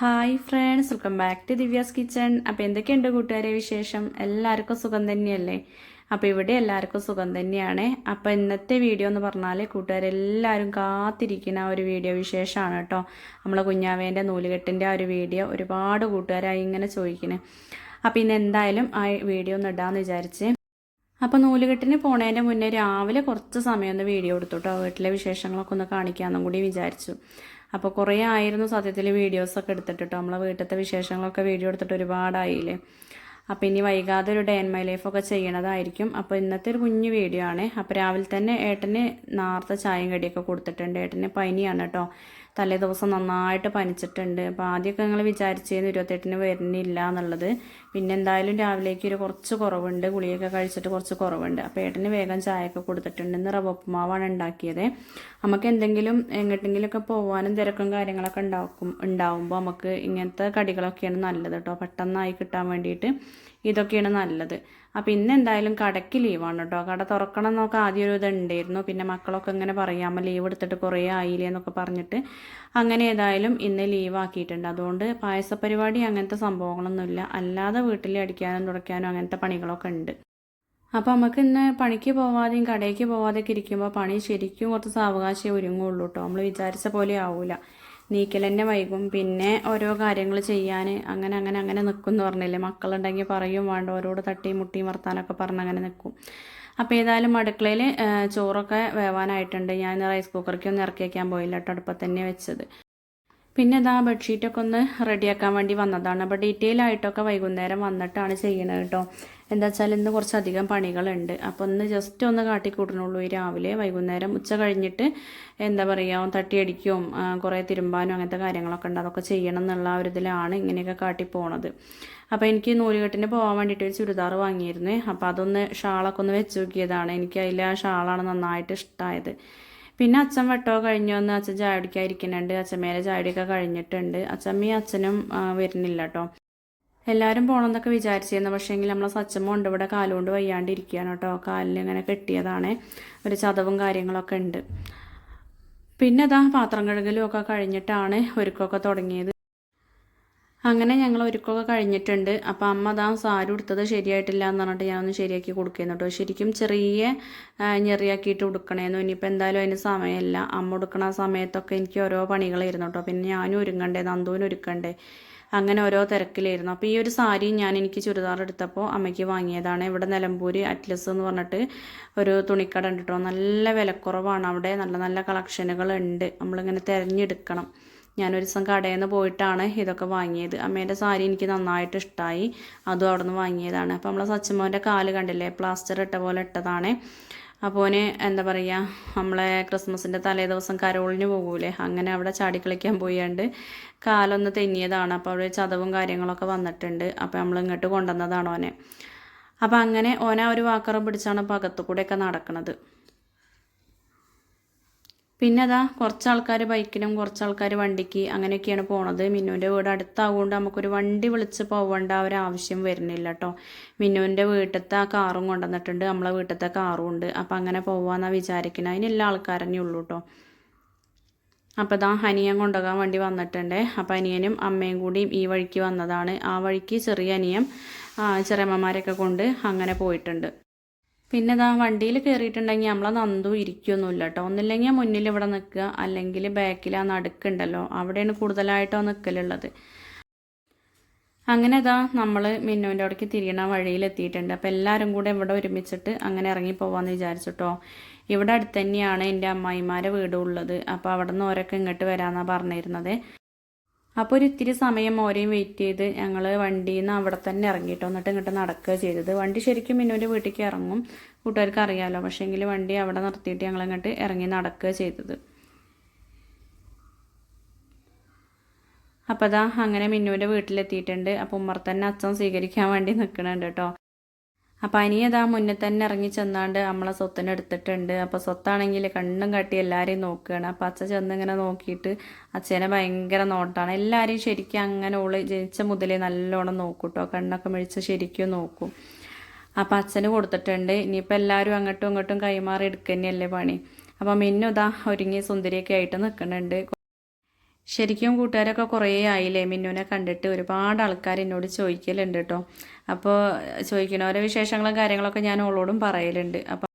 Hi friends, welcome back to Divya's kitchen. അപ്പോൾ എന്തൊക്കെയുണ്ട് കൂട്ടുകാരെ വിശേഷം? എല്ലാവർക്കും സുഖം തന്നെയല്ലേ? അപ്പോൾ ഇവിടെ എല്ലാവർക്കും സുഖം തന്നെയാണ്. അപ്പോൾ ഇന്നത്തെ വീഡിയോ എന്ന് പറഞ്ഞാൽ കൂട്ടുകാരെല്ലാവരും കാത്തിരിക്കുന്ന ഒരു വീഡിയോ വിശേഷമാണ് കേട്ടോ. നമ്മളെ കുഞ്ഞാവേൻ്റെ നൂലുകെട്ടിൻ്റെ ആ ഒരു വീഡിയോ ഒരുപാട് കൂട്ടുകാരായി ഇങ്ങനെ ചോദിക്കുന്നത്. അപ്പോൾ ഇന്ന് എന്തായാലും ആ വീഡിയോ ഒന്ന് ഇടാമെന്ന് വിചാരിച്ച്. അപ്പോൾ നൂലുകെട്ടിന് പോണതിൻ്റെ മുന്നേ രാവിലെ കുറച്ച് സമയം ഒന്ന് വീഡിയോ എടുത്തു കേട്ടോ. വീട്ടിലെ വിശേഷങ്ങളൊക്കെ ഒന്ന് കാണിക്കാമെന്നും കൂടി വിചാരിച്ചു. അപ്പോൾ കുറേ ആയിരുന്നു സത്യത്തിൽ വീഡിയോസൊക്കെ എടുത്തിട്ട് കേട്ടോ. നമ്മളെ വീട്ടിലത്തെ വിശേഷങ്ങളൊക്കെ വീഡിയോ എടുത്തിട്ട് ഒരുപാടായില്ലേ. അപ്പോൾ ഇനി വൈകാതെ ഒരു ഡേ ആൻഡ് മൈ ലൈഫൊക്കെ ചെയ്യണതായിരിക്കും. അപ്പോൾ ഇന്നത്തെ ഒരു കുഞ്ഞു വീഡിയോ ആണ്. അപ്പോൾ രാവിലെ തന്നെ ഏട്ടന് നേരത്തെ ചായയും കടിയൊക്കെ കൊടുത്തിട്ടുണ്ട്. ഏട്ടന് പനിയാണ് കേട്ടോ. തലേ ദിവസം നന്നായിട്ട് പനിച്ചിട്ടുണ്ട്. അപ്പോൾ ആദ്യമൊക്കെ ഞങ്ങൾ വിചാരിച്ചിരുന്നു 28-ന് വരുന്നില്ല എന്നുള്ളത്. പിന്നെ എന്തായാലും രാവിലേക്ക് ഒരു കുറച്ച് കുറവുണ്ട്, ഗുളിയൊക്കെ കഴിച്ചിട്ട് കുറച്ച് കുറവുണ്ട്. അപ്പോൾ ഏട്ടന് വേഗം ചായയൊക്കെ കൊടുത്തിട്ടുണ്ട്. ഇന്ന് റവ ഉപ്പുമാവാണ് ഉണ്ടാക്കിയത്. നമുക്ക് എന്തെങ്കിലും എങ്ങോട്ടെങ്കിലുമൊക്കെ പോകാനും തിരക്കും കാര്യങ്ങളൊക്കെ ഉണ്ടാവുമ്പോൾ നമുക്ക് ഇങ്ങനത്തെ കടികളൊക്കെയാണ് നല്ലത് കേട്ടോ. പെട്ടെന്നായി കിട്ടാൻ വേണ്ടിയിട്ട് ഇതൊക്കെയാണ് നല്ലത്. അപ്പോൾ ഇന്ന് എന്തായാലും കടയ്ക്ക് ലീവാണ് കേട്ടോ. കട തുറക്കണം എന്നൊക്കെ ആദ്യം ഒരു ഇതുണ്ടായിരുന്നു. പിന്നെ മക്കളൊക്കെ ഇങ്ങനെ പറയാമോ ലീവ് എടുത്തിട്ട് കുറേ ആയില്ലേ എന്നൊക്കെ പറഞ്ഞിട്ട് അങ്ങനെ ഏതായാലും ഇന്ന് ലീവ് ആക്കിയിട്ടുണ്ട്. അതുകൊണ്ട് പായസ പരിപാടി അങ്ങനത്തെ സംഭവങ്ങളൊന്നുമില്ല. അല്ലാതെ വീട്ടിൽ അടിക്കാനും തുടയ്ക്കാനും അങ്ങനത്തെ പണികളൊക്കെ ഉണ്ട്. അപ്പോൾ നമുക്ക് ഇന്ന് പണിക്ക് പോവാതെയും കടയ്ക്ക് പോവാതെയൊക്കെ ഇരിക്കുമ്പോൾ പണി ശരിക്കും കുറച്ച് സാവകാശം ഒരുങ്ങുള്ളൂ കേട്ടോ. നമ്മൾ വിചാരിച്ച പോലെ ആവില്ല. നീക്കൽ തന്നെ വൈകും. പിന്നെ ഓരോ കാര്യങ്ങൾ ചെയ്യാൻ അങ്ങനെ നിൽക്കും എന്ന് പറഞ്ഞില്ലേ. മക്കളുണ്ടെങ്കിൽ പറയും വേണ്ട, ഓരോട് തട്ടിയും മുട്ടിയും വർത്താനൊക്കെ പറഞ്ഞ് അങ്ങനെ നിൽക്കും. അപ്പോൾ ഏതായാലും അടുക്കളയിൽ ചോറൊക്കെ വേവാനായിട്ടുണ്ട്. ഞാൻ റൈസ് കുക്കറിക്കൊന്നും ഇറക്കി വയ്ക്കാൻ പോയില്ല കേട്ടോ. അടുപ്പത്ത് തന്നെ വെച്ചത്. പിന്നെ ഇതാ ബെഡ്ഷീറ്റൊക്കെ ഒന്ന് റെഡിയാക്കാൻ വേണ്ടി വന്നതാണ്. അപ്പോൾ ഡീറ്റെയിൽ ആയിട്ടൊക്കെ വൈകുന്നേരം വന്നിട്ടാണ് ചെയ്യണത് കേട്ടോ. എന്താ വെച്ചാൽ ഇന്ന് കുറച്ചധികം പണികളുണ്ട്. അപ്പോൾ ഒന്ന് ജസ്റ്റ് ഒന്ന് കാട്ടിക്കൂട്ടണുള്ളൂ ഈ രാവിലെ. വൈകുന്നേരം ഉച്ച കഴിഞ്ഞിട്ട് എന്താ പറയുക, തട്ടിയടിക്കും കുറേ തിരുമ്പാനും അങ്ങനത്തെ കാര്യങ്ങളൊക്കെ ഉണ്ട്. അതൊക്കെ ചെയ്യണം എന്നുള്ള ഒരു ഇതിലാണ് ഇങ്ങനെയൊക്കെ കാട്ടി പോണത്. അപ്പോൾ എനിക്ക് നൂലുകെട്ടിന് പോകാൻ വേണ്ടിയിട്ട് ഒരു ചുരിദാർ വാങ്ങിയിരുന്നേ. അപ്പോൾ അതൊന്ന് ഷാളൊക്കെ ഒന്ന് വെച്ച് നോക്കിയതാണ്. എനിക്ക് അതിൽ ആ ഷാളാണ് നന്നായിട്ട് ഇഷ്ടമായത്. പിന്നെ അച്ഛൻ വെട്ടോ കഴിഞ്ഞു വന്ന് അച്ഛൻ ചായ കുടിക്കാതിരിക്കുന്നുണ്ട്. അച്ഛമ്മേരെ ചായ കുടിയൊക്കെ കഴിഞ്ഞിട്ടുണ്ട്. അച്ഛമ്മയും അച്ഛനും വരുന്നില്ല കേട്ടോ. എല്ലാവരും പോകണമെന്നൊക്കെ വിചാരിച്ചിരുന്നു. പക്ഷേങ്കിൽ നമ്മളെ സച്ചമ്മ ഉണ്ട് ഇവിടെ, കാലുകൊണ്ട് വയ്യാണ്ടിരിക്കുകയാണ് കേട്ടോ. കാലിൽ ഇങ്ങനെ കെട്ടിയതാണ്, ഒരു ചതവും കാര്യങ്ങളൊക്കെ ഉണ്ട്. പിന്നെ അതാ പാത്രം കഴുകലും ഒക്കെ കഴിഞ്ഞിട്ടാണ് ഒരുക്കമൊക്കെ തുടങ്ങിയത്. അങ്ങനെ ഞങ്ങൾ ഒരുക്കമൊക്കെ കഴിഞ്ഞിട്ടുണ്ട്. അപ്പോൾ അമ്മ അതാ സാരി ഉടുത്തത് ശരിയായിട്ടില്ല എന്ന് പറഞ്ഞിട്ട് ഞാനൊന്ന് ശരിയാക്കി കൊടുക്കുന്നു കേട്ടോ. ശരിക്കും ചെറിയ ഞെറിയാക്കിയിട്ട് ഉടുക്കണേന്നു. ഇനിയിപ്പോൾ എന്തായാലും അതിന് സമയമില്ല. അമ്മ ഉടുക്കണ സമയത്തൊക്കെ എനിക്ക് ഓരോ പണികളായിരുന്നു കേട്ടോ. പിന്നെ ഞാനും ഒരുങ്ങണ്ടേ, നന്ദുവിനും ഒരുക്കണ്ടേ, അങ്ങനെ ഓരോ തിരക്കിലായിരുന്നു. അപ്പോൾ ഈ ഒരു സാരി എനിക്ക് ചുരിദാർ എടുത്തപ്പോൾ അമ്മയ്ക്ക് വാങ്ങിയതാണ്. ഇവിടെ നിലമ്പൂർ അറ്റ്ലസ് എന്ന് പറഞ്ഞിട്ട് ഒരു തുണിക്കട ഉണ്ട് കേട്ടോ. നല്ല വിലക്കുറവാണ് അവിടെ. നല്ല നല്ല കളക്ഷനുകളുണ്ട്. നമ്മളിങ്ങനെ തിരഞ്ഞെടുക്കണം. ഞാനൊരു ദിവസം കടയിൽ നിന്ന് പോയിട്ടാണ് ഇതൊക്കെ വാങ്ങിയത്. അമ്മേൻ്റെ സാരി എനിക്ക് നന്നായിട്ട് ഇഷ്ടമായി. അതും അവിടെ നിന്ന് വാങ്ങിയതാണ്. അപ്പോൾ നമ്മളെ സച്ചമ്മോൻ്റെ കാല് കണ്ടില്ലേ, പ്ലാസ്റ്റർ ഇട്ട പോലെ ഇട്ടതാണ്. അപ്പോൾ എന്താ പറയുക, നമ്മളെ ക്രിസ്മസിൻ്റെ തലേ ദിവസം കരോളിന് പോകൂലേ, അങ്ങനെ അവിടെ ചാടിക്കളിക്കാൻ പോയാണ്ട് കാലൊന്ന് തെന്നിയതാണ്. അപ്പോൾ അവിടെ ചതവും കാര്യങ്ങളൊക്കെ വന്നിട്ടുണ്ട്. അപ്പോൾ നമ്മൾ ഇങ്ങോട്ട് കൊണ്ടുവന്നതാണ് ഓനെ. അപ്പോൾ അങ്ങനെ ഓനെ ഒരു വാക്കറും പിടിച്ചാണ് ഇപ്പോൾ അകത്തു കൂടെയൊക്കെ നടക്കുന്നത്. പിന്നെ അതാ കുറച്ച് ആൾക്കാർ ബൈക്കിനും കുറച്ച് ആൾക്കാർ വണ്ടിക്ക് അങ്ങനെയൊക്കെയാണ് പോണത്. മിന്നുവിൻ്റെ വീട് അടുത്താവുകൊണ്ട് നമുക്കൊരു വണ്ടി വിളിച്ച് പോകേണ്ട ഒരു ആവശ്യം വരുന്നില്ല കേട്ടോ. മിന്നുവിൻ്റെ വീട്ടിലത്തെ ആ കാറും കൊണ്ടുവന്നിട്ടുണ്ട്, നമ്മളെ വീട്ടിലത്തെ കാറും ഉണ്ട്. അപ്പം അങ്ങനെ പോവാമെന്നാണ് വിചാരിക്കുന്നത്. അതിനെല്ലാ ആൾക്കാരന്നെ ഉള്ളൂ കേട്ടോ. അപ്പോൾ ഇതാ അനിയൻ കൊണ്ടുപോകാൻ വേണ്ടി വന്നിട്ടുണ്ട്. അപ്പോൾ അനിയനും അമ്മയും കൂടിയും ഈ വഴിക്ക് വന്നതാണ്. ആ വഴിക്ക് ചെറിയ അനിയൻ ചെറിയമ്മമാരെയൊക്കെ കൊണ്ട് അങ്ങനെ പോയിട്ടുണ്ട്. പിന്നെ ഇതാ വണ്ടിയിൽ കയറിയിട്ടുണ്ടെങ്കിൽ നമ്മളെ നന്ദു ഇരിക്കുകയൊന്നുമില്ല കേട്ടോ. ഒന്നില്ലെങ്കിൽ മുന്നിൽ ഇവിടെ നിൽക്കുക, അല്ലെങ്കിൽ ബാക്കിൽ ആ നടുക്കുണ്ടല്ലോ അവിടെയാണ് കൂടുതലായിട്ടോ നിൽക്കലുള്ളത്. അങ്ങനെ ഇതാ നമ്മൾ മിന്നുവിൻ്റെ അവിടേക്ക് തിരിയണ വഴിയിലെത്തിയിട്ടുണ്ട്. അപ്പോൾ എല്ലാവരും കൂടെ ഇവിടെ ഒരുമിച്ചിട്ട് അങ്ങനെ ഇറങ്ങി പോകാമെന്ന് വിചാരിച്ചിട്ടോ. ഇവിടെ അടുത്ത് തന്നെയാണ് എൻ്റെ അമ്മായിമാരെ വീടും ഉള്ളത്. അപ്പോൾ അവിടെ നിന്ന് ഓരൊക്കെ ഇങ്ങോട്ട് വരാമെന്നാണ് പറഞ്ഞിരുന്നത്. അപ്പോൾ ഒരു ഇത്തിരി സമയം ഓരെയും വെയിറ്റ് ചെയ്ത് ഞങ്ങൾ വണ്ടിയിൽ നിന്ന് അവിടെ തന്നെ ഇറങ്ങിയിട്ടോ. എന്നിട്ട് ഇങ്ങോട്ട് നടക്കുക ചെയ്തത്. വണ്ടി ശരിക്കും മിന്നുവിൻ്റെ വീട്ടിലേക്ക് ഇറങ്ങും, കൂട്ടുകാർക്ക് അറിയാമല്ലോ. പക്ഷേങ്കിൽ വണ്ടി അവിടെ നിർത്തിയിട്ട് ഞങ്ങൾ ഇങ്ങോട്ട് ഇറങ്ങി നടക്കുക ചെയ്തത്. അപ്പോൾ അതാ അങ്ങനെ മിന്നുവിൻ്റെ വീട്ടിലെത്തിയിട്ടുണ്ട്. അപ്പോൾ ഉമ്മർത്തന്നെ അച്ഛൻ സ്വീകരിക്കാൻ വേണ്ടി നിൽക്കുന്നുണ്ട് കേട്ടോ. അപ്പോൾ അനിയതാ മുന്നേ തന്നെ ഇറങ്ങി ചെന്നാണ്ട് നമ്മളെ സ്വത്തിനെ എടുത്തിട്ടുണ്ട്. അപ്പോൾ സ്വത്താണെങ്കിൽ കണ്ണും കാട്ടി എല്ലാവരെയും നോക്കുകയാണ്. അപ്പോൾ അച്ഛൻ ചെന്ന് ഇങ്ങനെ നോക്കിയിട്ട് അച്ഛനെ ഭയങ്കര നോട്ടാണ്. എല്ലാവരെയും ശരിക്കും അങ്ങനെ ഓള് ജനിച്ച മുതലേ നല്ലോണം നോക്കും കേട്ടോ. കണ്ണൊക്കെ മിഴിച്ച് ശരിക്കും നോക്കും. അപ്പോൾ അച്ഛന് കൊടുത്തിട്ടുണ്ട്. ഇനിയിപ്പോൾ എല്ലാവരും അങ്ങോട്ടും ഇങ്ങോട്ടും കൈമാറി എടുക്കുക തന്നെയല്ലേ പണി. അപ്പോൾ മിന്നു ഇതാ ഒരുങ്ങി സുന്ദരിയൊക്കെ ആയിട്ട് നിൽക്കുന്നുണ്ട്. ശരിക്കും കൂട്ടുകാരൊക്കെ കുറേ ആയില്ലേ മിന്നുവിനെ കണ്ടിട്ട്. ഒരുപാട് ആൾക്കാർ എന്നോട് ചോദിക്കലുണ്ട് കേട്ടോ. അപ്പോൾ ചോദിക്കണവരെ വിശേഷങ്ങളും കാര്യങ്ങളൊക്കെ ഞാൻ ഓളോടും പറയലുണ്ട്. അപ്പോൾ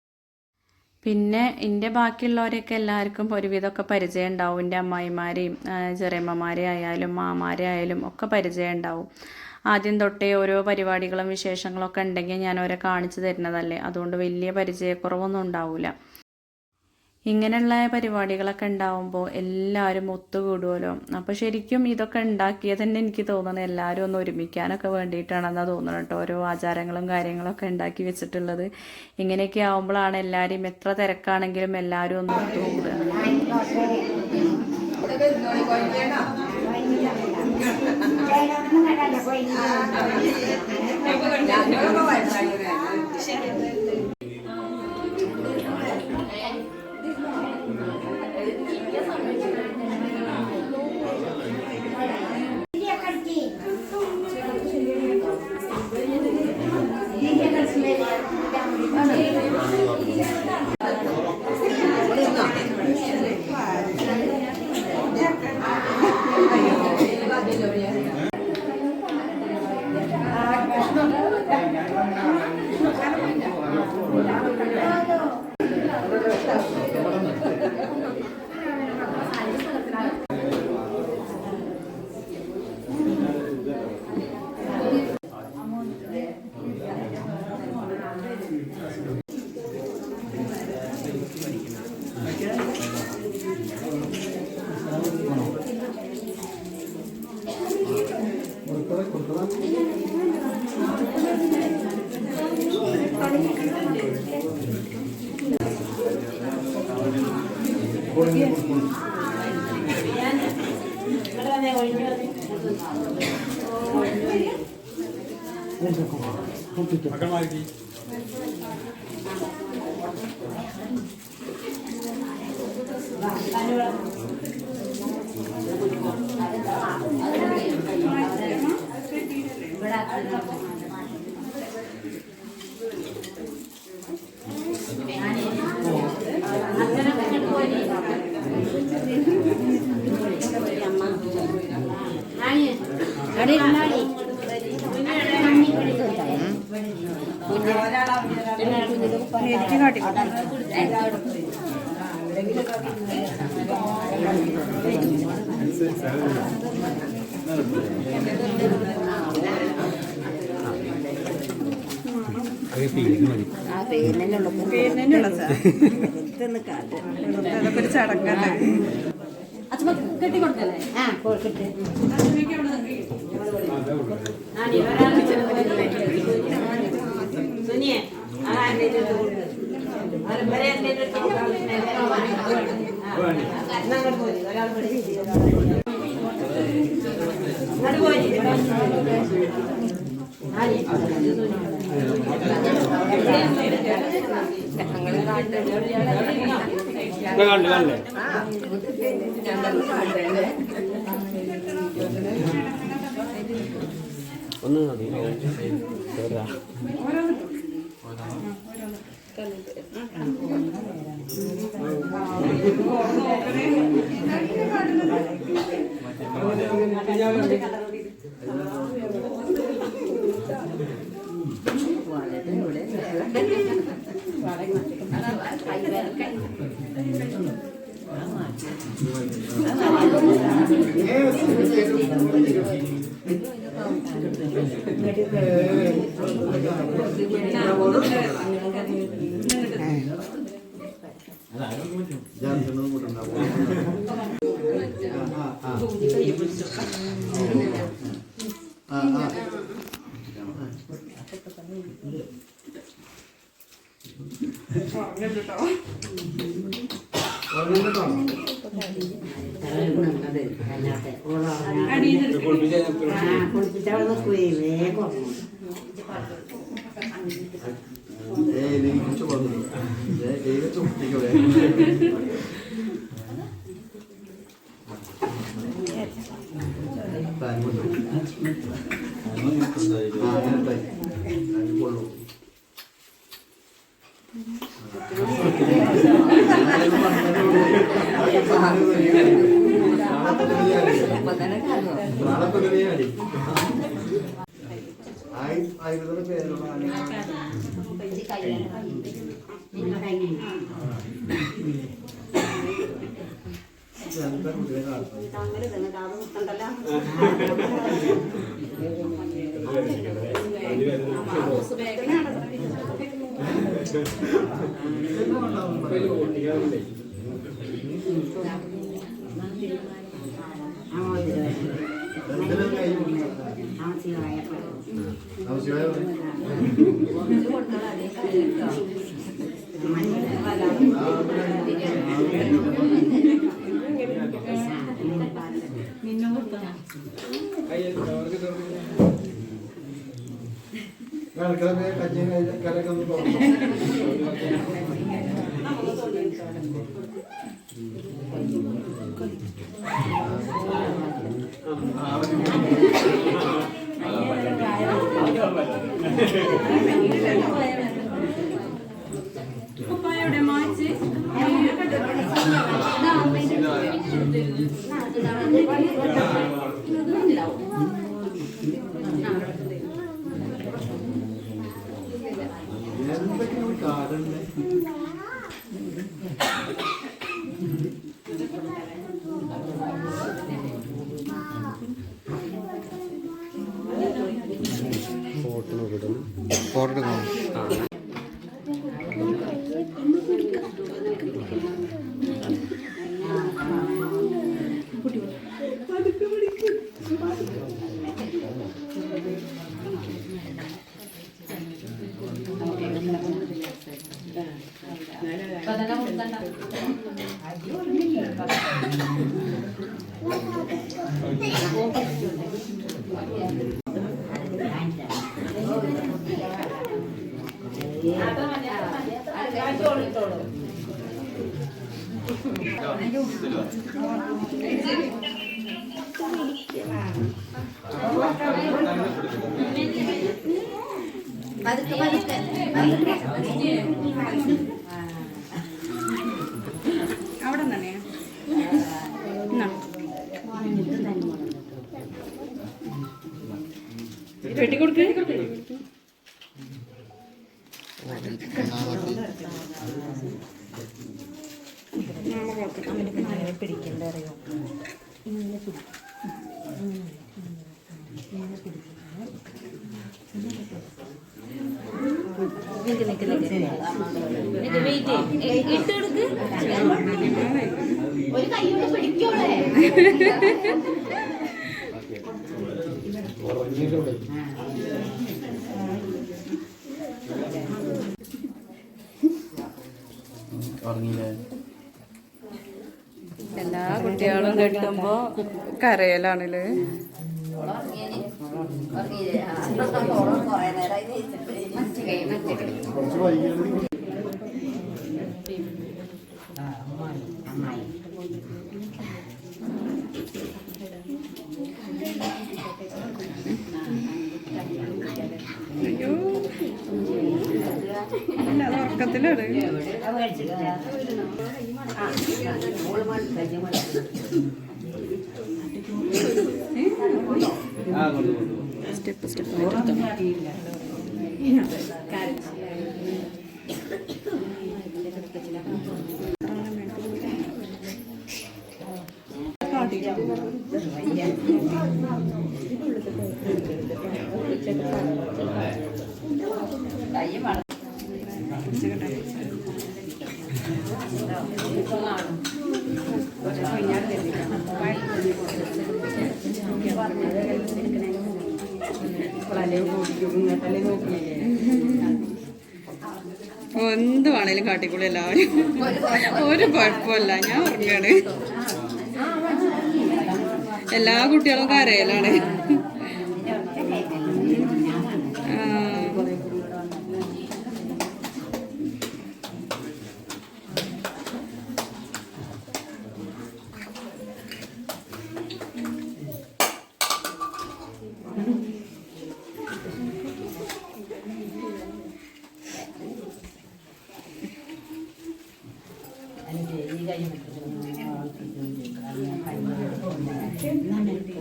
പിന്നെ എൻ്റെ ബാക്കിയുള്ളവരെയൊക്കെ എല്ലാവർക്കും ഒരുവിധമൊക്കെ പരിചയം ഉണ്ടാവും. എൻ്റെ അമ്മായിമാരെയും ചെറിയമ്മമാരെ ആയാലും മാമാരെ ആയാലും ഒക്കെ പരിചയം ഉണ്ടാവും. ആദ്യം തൊട്ടേ ഓരോ പരിപാടികളും വിശേഷങ്ങളൊക്കെ ഉണ്ടെങ്കിൽ ഞാൻ അവരെ കാണിച്ചു തരുന്നതല്ലേ, അതുകൊണ്ട് വലിയ പരിചയക്കുറവൊന്നും ഉണ്ടാവില്ല. ഇങ്ങനെയുള്ള പരിപാടികളൊക്കെ ഉണ്ടാവുമ്പോൾ എല്ലാവരും ഒത്തുകൂടുമല്ലോ. അപ്പോൾ ശരിക്കും ഇതൊക്കെ ഉണ്ടാക്കിയത് തന്നെ എനിക്ക് തോന്നുന്നത് എല്ലാവരും ഒന്ന് ഒരുമിക്കാനൊക്കെ വേണ്ടിയിട്ടാണെന്നാണ് തോന്നുന്നത് കേട്ടോ. ഓരോ ആചാരങ്ങളും കാര്യങ്ങളൊക്കെ ഉണ്ടാക്കി വെച്ചിട്ടുള്ളത്. ഇങ്ങനെയൊക്കെ ആവുമ്പോഴാണ് എല്ലാവരും എത്ര തിരക്കാണെങ്കിലും എല്ലാവരും ഒന്ന് ഒത്തുകൂടുക. അതൊക്കെ ചടങ്ങല്ലേ. കെട്ടി കൊടുക്കല്ലേ? ഒന്ന് മതി. Hãy subscribe cho kênh Ghiền Mì Gõ để không bỏ lỡ photo എടുക്കണം. അവിടെ തന്നെ വെട്ടിക്കൊടുക്ക്. പിടിക്കണ്ട അറിയോ? ഇങ്ങനെ ഒരു കൈയോട് പിടിക്കോളെ. എല്ലാ കുട്ടികളും കെട്ടുമ്പോ കരയലാണല്ലേ. അയ്യോ അല്ല, അത് ഉറക്കത്തിലാണ്. സ്റ്റെപ്പ് സ്റ്റെപ്പ് എന്ത് വേണേലും കാട്ടിക്കൂടി എല്ലാവരും. ഒരു കുഴപ്പമില്ല, ഞാൻ ഉറങ്ങാണ്. എല്ലാ കുട്ടികളും കരയലാണ്. Nanti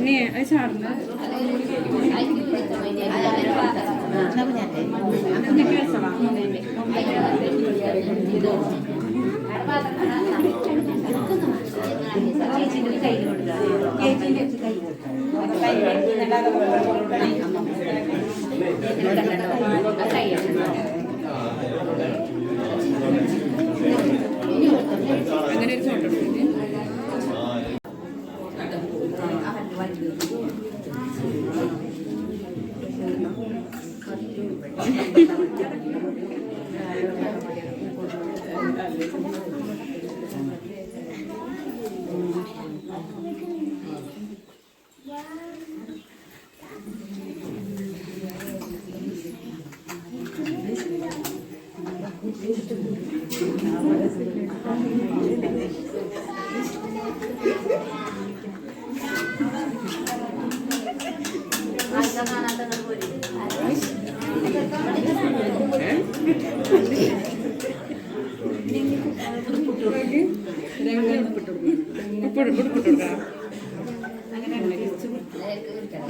നീ അത് ചാടുന്നു അങ്ങനെ ഒരു ഫോട്ടോ എടുത്തിട്ട്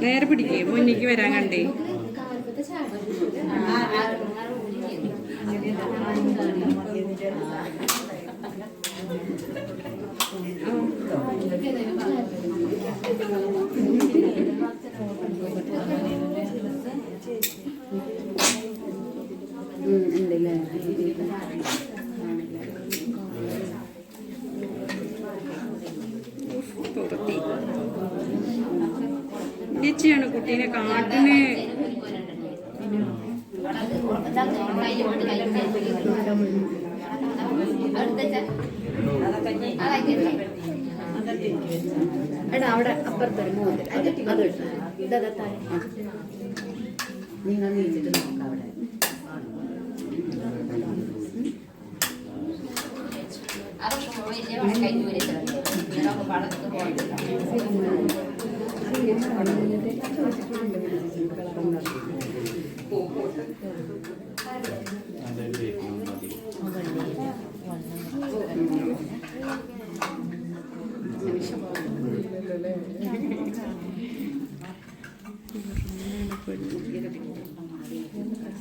നേരെ പിടിക്കേ മുന്നിക്ക് വരാൻ കണ്ടേ ചേച്ചിയാണ് കുട്ടീനെ കാട്ടിന് എടാ അവിടെ അപ്പുറത്തൊരു മോതിരം അത് ഇതാ നിങ്ങൾ നീച്ചിട്ട് നോക്കാം അവിടെ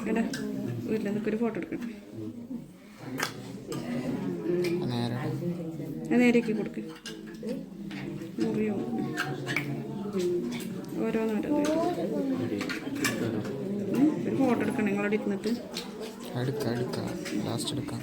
എടാ വീട്ടിൽ നിന്നൊക്കെ ഒരു ഫോട്ടോ എടുക്കട്ടെ നേരേക്ക് കൊടുക്ക് മുറിയോ ഓരോന്നോരോ ഒരു ഫോട്ടോ എടുക്കണം നിങ്ങളോട് ഇരുന്നിട്ട് ലാസ്റ്റ് എടുക്കാം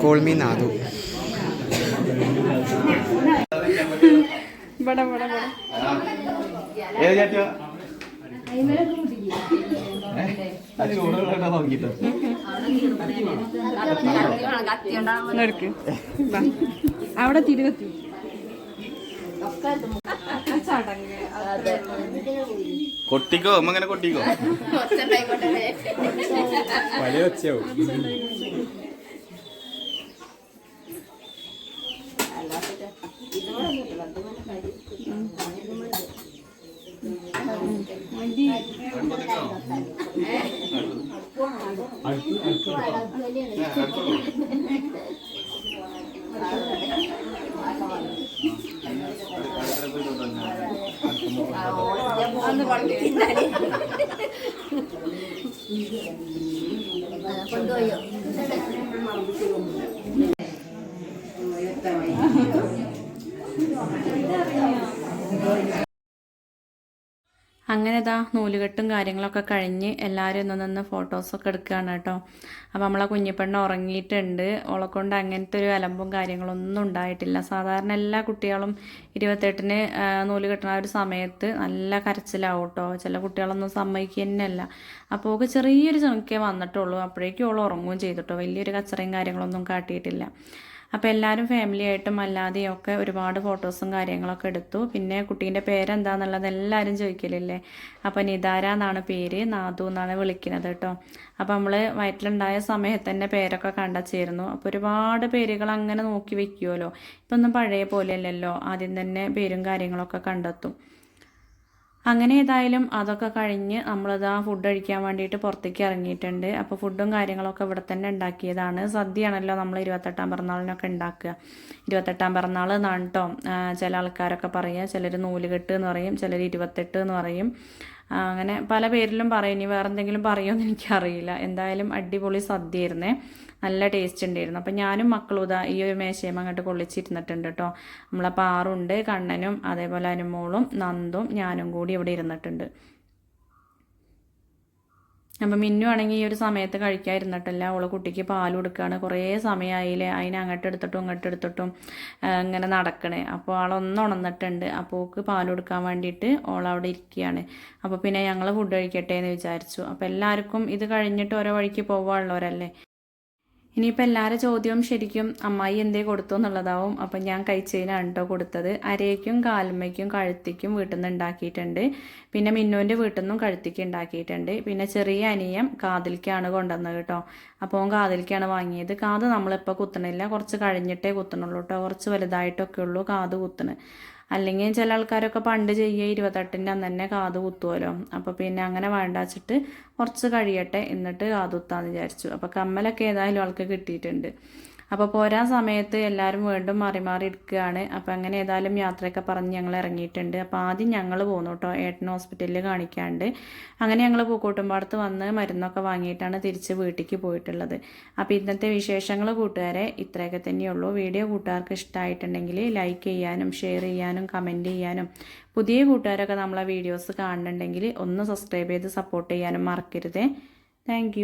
Call me Nadu. बड़ा बड़ा बड़ा ഏത് ചാറ്റിയോ ചൂടുള്ള നോക്കിട്ടോ എടുക്ക് അവിടെ തിരുവത്തി കൊട്ടിക്കോ അമ്മ അങ്ങനെ കൊട്ടിക്കോ വലിയ ഒച്ചയാവും കൊണ്ടുപോയോ അങ്ങനെ ഇതാ നൂലുകെട്ടും കാര്യങ്ങളൊക്കെ കഴിഞ്ഞ് എല്ലാവരും ഒന്ന് നിന്ന് ഫോട്ടോസൊക്കെ എടുക്കുകയാണ് കേട്ടോ. അപ്പോൾ നമ്മളെ കുഞ്ഞിപ്പെണ്ണ് ഉറങ്ങിയിട്ടുണ്ട്. ഓളെ കൊണ്ട് അങ്ങനത്തെ ഒരു അലമ്പും കാര്യങ്ങളൊന്നും ഉണ്ടായിട്ടില്ല. സാധാരണ എല്ലാ കുട്ടികളും 28-ന് നൂല് കെട്ടുന്ന ഒരു സമയത്ത് നല്ല കരച്ചിലാവും കേട്ടോ. ചില കുട്ടികളൊന്നും സമ്മതിക്കുക തന്നെയല്ല. അപ്പോൾ ഓൾക്ക് ചെറിയൊരു ചുണക്കേ വന്നിട്ടുള്ളൂ. അപ്പോഴേക്കും ഓൾ ഉറങ്ങുകയും ചെയ്തിട്ടോ. വലിയൊരു കച്ചറയും കാര്യങ്ങളൊന്നും കാട്ടിയിട്ടില്ല. അപ്പോൾ എല്ലാവരും ഫാമിലി ആയിട്ടും അല്ലാതെയും ഒക്കെ ഒരുപാട് ഫോട്ടോസും കാര്യങ്ങളൊക്കെ എടുത്തു. പിന്നെ കുട്ടീൻ്റെ പേരെന്താണെന്നുള്ളത് എല്ലാവരും ചോദിക്കലില്ലേ. അപ്പോൾ നിതാര എന്നാണ് പേര്, നാദു എന്നാണ് വിളിക്കുന്നത് കേട്ടോ. അപ്പോൾ നമ്മൾ വയറ്റിലുണ്ടായ സമയത്ത് തന്നെ പേരൊക്കെ കണ്ടച്ചിരുന്നു. അപ്പോൾ ഒരുപാട് പേരുകൾ അങ്ങനെ നോക്കി വെക്കുമല്ലോ. ഇപ്പം ഒന്നും പഴയ പോലെയല്ലല്ലോ, ആദ്യം തന്നെ പേരും കാര്യങ്ങളൊക്കെ കണ്ടെത്തും. അങ്ങനെ ഏതായാലും അതൊക്കെ കഴിഞ്ഞ് നമ്മളിതാ ഫുഡ് കഴിക്കാൻ വേണ്ടിയിട്ട് പുറത്തേക്ക് ഇറങ്ങിയിട്ടുണ്ട്. അപ്പോൾ ഫുഡും കാര്യങ്ങളൊക്കെ ഇവിടെ തന്നെ ഉണ്ടാക്കിയതാണ്. സദ്യയാണല്ലോ നമ്മൾ 28-ാം പിറന്നാളിനൊക്കെ ഉണ്ടാക്കുക. 28-ാം പിറന്നാൾ എന്നാണ് കേട്ടോ ചില ആൾക്കാരൊക്കെ പറയുക. ചിലർ നൂലുകെട്ട് എന്ന് പറയും, ചിലർ 28 എന്ന് പറയും. അങ്ങനെ പല പേരിലും പറയും. ഇനി വേറെ എന്തെങ്കിലും പറയുമെന്ന് എനിക്കറിയില്ല. എന്തായാലും അടിപൊളി സദ്യയായിരുന്നേ, നല്ല ടേസ്റ്റ് ഉണ്ടായിരുന്നു. അപ്പം ഞാനും മക്കളും ഇതാ ഈ ഒരു മേശയും അങ്ങോട്ട് കൊള്ളിച്ചിരുന്നിട്ടുണ്ട് കേട്ടോ. നമ്മളെ പാറുണ്ട്, കണ്ണനും അതേപോലെ അനുമോളും നന്ദും ഞാനും കൂടി ഇവിടെ ഇരുന്നിട്ടുണ്ട്. അപ്പം മിന്നു ആണെങ്കിൽ ഈ ഒരു സമയത്ത് കഴിക്കാതിരുന്നിട്ടില്ല. അവള് കുട്ടിക്ക് പാൽ കൊടുക്കുകയാണ്. കുറേ സമയമായില്ലേ അതിനെ അങ്ങോട്ട് എടുത്തിട്ടും ഇങ്ങോട്ട് എടുത്തിട്ടും ഇങ്ങനെ നടക്കണേ. അപ്പോൾ ആളൊന്ന് ഉണർന്നിട്ടുണ്ട്. അപ്പോൾ ഓൾക്ക് പാൽ കൊടുക്കാൻ വേണ്ടിയിട്ട് ഓളവിടെ ഇരിക്കുകയാണ്. അപ്പോൾ പിന്നെ ഞങ്ങൾ ഫുഡ് കഴിക്കട്ടെ എന്ന് വിചാരിച്ചു. അപ്പോൾ എല്ലാവർക്കും ഇത് കഴിഞ്ഞിട്ട് ഓരോ വഴിക്ക് പോകാനുള്ളവരല്ലേ. ഇനിയിപ്പോൾ എല്ലാവരുടെ ചോദ്യവും ശരിക്കും അമ്മായി എന്തേ കൊടുത്തു എന്നുള്ളതാവും. അപ്പം ഞാൻ കഴിച്ചതിനാണ് കേട്ടോ കൊടുത്തത്. അരയ്ക്കും കാൽമയ്ക്കും കഴുത്തിക്കും വീട്ടിൽ നിന്ന് ഉണ്ടാക്കിയിട്ടുണ്ട്. പിന്നെ മിന്നുവിൻ്റെ വീട്ടിൽ നിന്നും കഴുത്തിക്ക് ഉണ്ടാക്കിയിട്ടുണ്ട്. പിന്നെ ചെറിയ അനിയം കാതിലേക്കാണ് കൊണ്ടുവന്നത് കേട്ടോ. അപ്പോൾ കാതിലേക്കാണ് വാങ്ങിയത്. കാത് നമ്മളിപ്പോൾ കുത്തണില്ല, കുറച്ച് കഴിഞ്ഞിട്ടേ കുത്തണുള്ളൂ കേട്ടോ. കുറച്ച് വലുതായിട്ടൊക്കെ ഉള്ളൂ കാത് കുത്തുന്നത്. അല്ലെങ്കിൽ ചില ആൾക്കാരൊക്കെ പണ്ട് ചെയ്യുക 28-ൻ്റെ അന്ന് തന്നെ കാത് കുത്തുമല്ലോ. അപ്പോൾ പിന്നെ അങ്ങനെ വേണ്ട വെച്ചിട്ട് കുറച്ച് കഴിയട്ടെ എന്നിട്ട് കാത് കുത്താന്ന് വിചാരിച്ചു. അപ്പോൾ കമ്മലൊക്കെ ഏതായാലും ആൾക്ക് കിട്ടിയിട്ടുണ്ട്. അപ്പോൾ പോരാൻ സമയത്ത് എല്ലാവരും വീണ്ടും മാറി മാറി എടുക്കുകയാണ്. അപ്പോൾ അങ്ങനെ ഏതായാലും യാത്രയൊക്കെ പറഞ്ഞ് ഞങ്ങൾ ഇറങ്ങിയിട്ടുണ്ട്. അപ്പോൾ ആദ്യം ഞങ്ങൾ പോന്നു കേട്ടോ, ഏട്ടൻ ഹോസ്പിറ്റലിൽ കാണിക്കാണ്ട്. അങ്ങനെ ഞങ്ങൾ പൂക്കോട്ടുംപാടത്ത് വന്ന് മരുന്നൊക്കെ വാങ്ങിയിട്ടാണ് തിരിച്ച് വീട്ടിലേക്ക് പോയിട്ടുള്ളത്. അപ്പോൾ ഇന്നത്തെ വിശേഷങ്ങൾ കൂട്ടുകാരെ ഇത്രയൊക്കെ തന്നെയുള്ളൂ. വീഡിയോ കൂട്ടുകാർക്ക് ഇഷ്ടമായിട്ടുണ്ടെങ്കിൽ ലൈക്ക് ചെയ്യാനും ഷെയർ ചെയ്യാനും കമൻറ്റ് ചെയ്യാനും, പുതിയ കൂട്ടുകാരൊക്കെ നമ്മളെ വീഡിയോസ് കാണുന്നുണ്ടെങ്കിൽ ഒന്ന് സബ്സ്ക്രൈബ് ചെയ്ത് സപ്പോർട്ട് ചെയ്യാനും മറക്കരുതേ. താങ്ക്